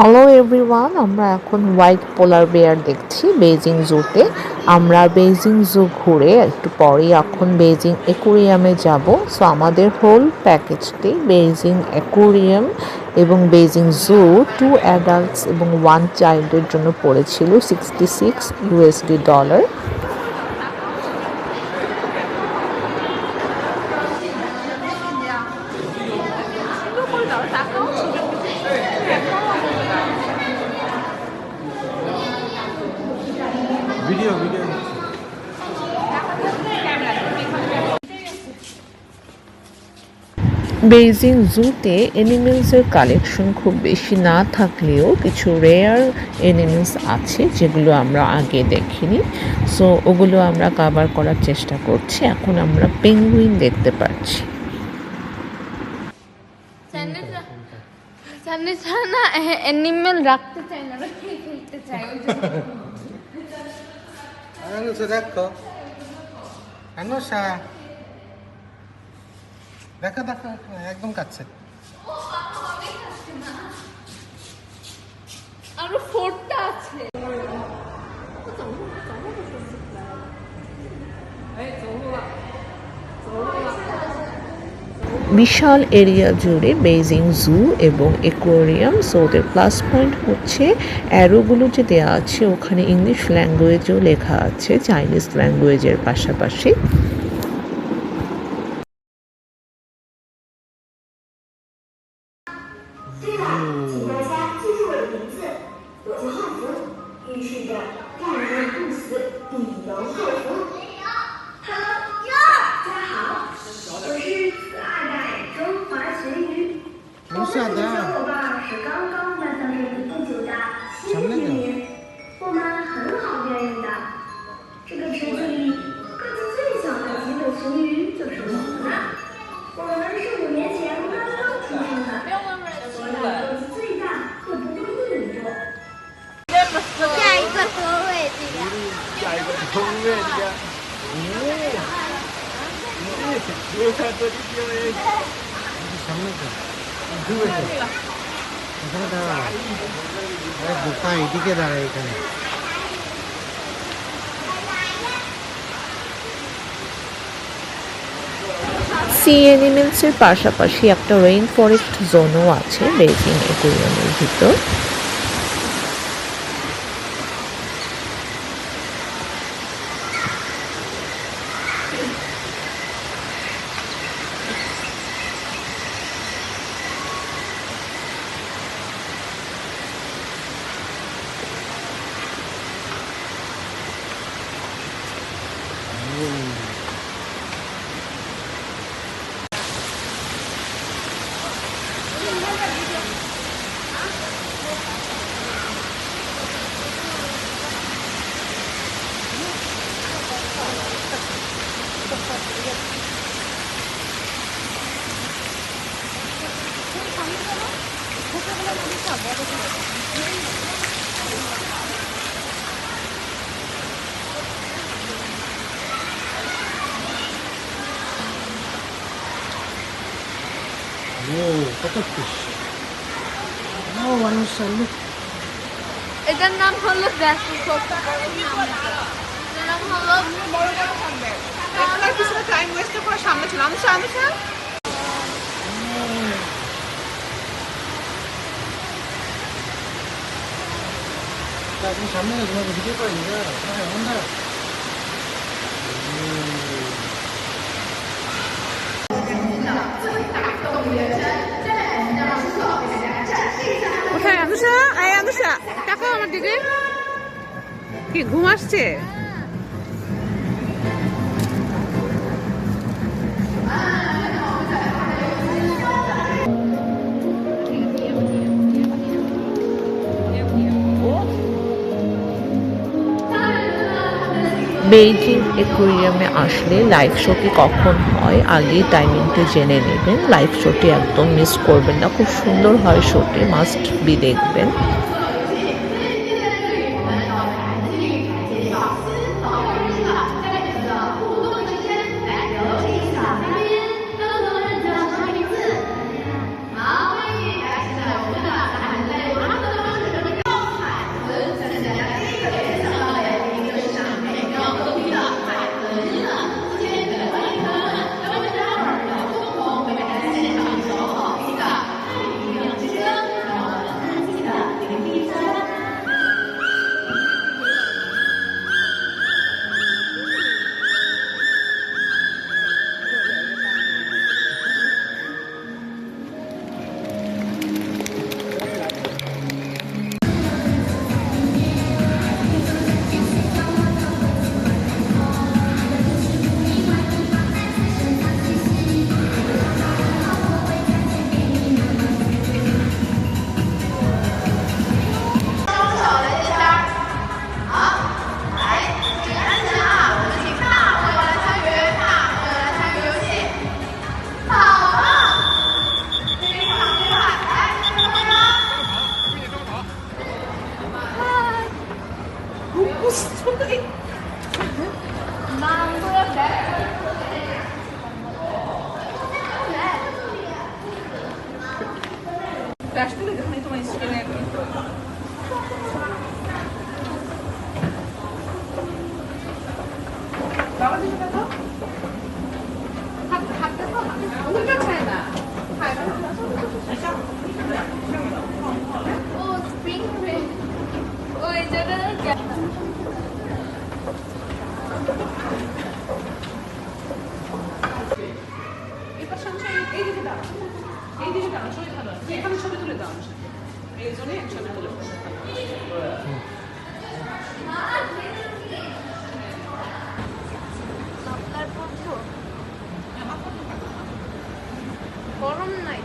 Hello everyone, আমরা এখন white পোলার bear দেখছি বেইজিং জুতে। আমরা বেইজিং জু ঘুরে একটু পরেই এখন বেইজিং অ্যাকোয়ারিয়ামে যাব। সো আমাদের হোল প্যাকেজটি বেইজিং অ্যাকোয়ারিয়াম এবং বেইজিং জু 2 অ্যাডাল্টস এবং 1 চাইল্ডের জন্য পড়েছিল $66। ভিডিও বেইজিং জুতে অ্যানিমেলসের কালেকশন খুব বেশি না থাকলেও কিছু রেয়ার অ্যানিমেলস আছে যেগুলো আমরা আগে দেখিনি। সো ওগুলো আমরা কভার করার চেষ্টা করছি। এখন আমরা পেঙ্গুইন দেখতে পাচ্ছি। না অ্যানিমেল রাখতে চাই না, খেলতে চাই। দেখো দেখো দেখো একদম কাছে আরো ফোরটা আছে। বিশাল এরিয়া জুড়ে বেইজিং জু এবং অ্যাকোয়ারিয়াম। সো ওদের প্লাস পয়েন্ট হচ্ছে অ্যারোগুলো যে দেওয়া আছে ওখানে ইংলিশ ল্যাঙ্গুয়েজও লেখা আছে চাইনিজ ল্যাঙ্গুয়েজের পাশাপাশি। এদিকে দাঁড়ায় এখানে সি অ্যানিমেলসের পাশাপাশি একটা রেইন ফরেস্ট জোনও আছে বেইজিং অ্যাকোয়ারিয়ামের ভিতর। এটার নাম হলো টাইম ওয়েস্ট করে সামনে ছিল সামনে ভিডিও করেনি কোথায় আনুষা? আয় আনুষা, তাকাও আমার দিকে। কি ঘুম আসছে? বেইজিং অ্যাকোয়ারিয়ামে আসলে লাইভ শোটি কখন হয় আগে টাইমিংটা জেনে নেবেন। লাইভ শোটি একদম মিস করবেন না, খুব সুন্দর হয় শোটি, মাস্ট বি দেখবেন। ফ্ল্যাশ তুলে যখন তোমার স্ক্রিনে আর কি বাবা দিকে দেখো হাত হাত দেখো উল্টো খায় না খায় না ও স্প্রিং ফেল ওই জায়গাটা এবার সংসার এই দিকে দাও এই দিকে দাও ছবি ভালো আছে এখানে ছবি তুলে দাও আমার সাথে এই জন্য একসাথে তুলে আপনার পক্ষ গরম নাই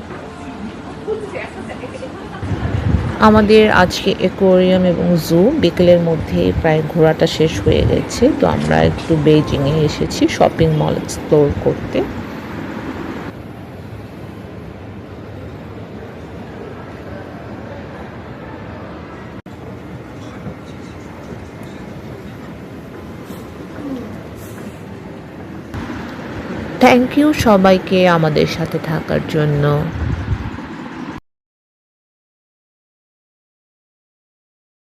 আমাদের আজকে অ্যাকোয়ারিয়াম এবং জু বিকেলের মধ্যে প্রায় ঘোরাটা শেষ হয়ে গেছে, তো আমরা একটু বেইজিংয়ে এসেছি শপিং মল এক্সপ্লোর করতে। থ্যাংক ইউ সবাইকে আমাদের সাথে থাকার জন্য।